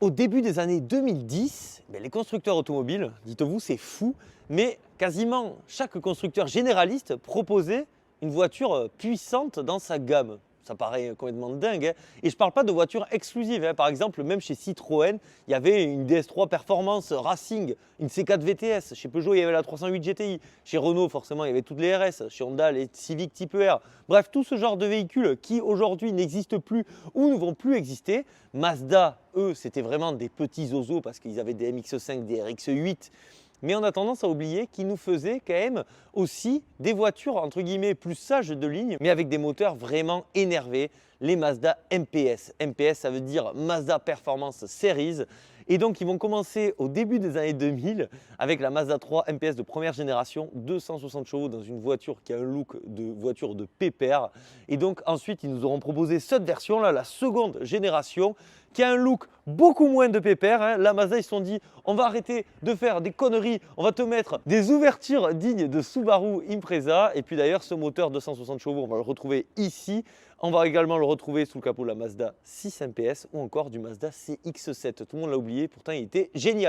Au début des années 2010, les constructeurs automobiles, dites-vous, c'est fou, mais quasiment chaque constructeur généraliste proposait une voiture puissante dans sa gamme. Ça paraît complètement dingue, hein. Et je ne parle pas de voitures exclusives, hein. Par exemple, même chez Citroën, il y avait une DS3 Performance Racing, une C4 VTS. Chez Peugeot, il y avait la 308 GTI. Chez Renault, forcément, il y avait toutes les RS. Chez Honda, les Civic Type R. Bref, tout ce genre de véhicules qui aujourd'hui n'existent plus ou ne vont plus exister. Mazda, eux, c'était vraiment des petits oiseaux parce qu'ils avaient des MX-5, des RX-8. Mais on a tendance à oublier qu'ils nous faisaient quand même aussi des voitures entre guillemets plus sages de ligne, mais avec des moteurs vraiment énervés, les Mazda MPS. MPS, ça veut dire Mazda Performance Series. Et donc, ils vont commencer au début des années 2000 avec la Mazda 3 MPS de première génération, 260 chevaux dans une voiture qui a un look de voiture de pépère. Et donc, ensuite, ils nous auront proposé cette version-là, la seconde génération, qui a un look beaucoup moins de pépère, hein. La Mazda, ils se sont dit, on va arrêter de faire des conneries, on va te mettre des ouvertures dignes de Subaru Impreza. Et puis d'ailleurs, ce moteur 260 chevaux, on va le retrouver ici. On va également le retrouver sous le capot de la Mazda 6 MPS ou encore du Mazda CX-7. Tout le monde l'a oublié, pourtant il était génial.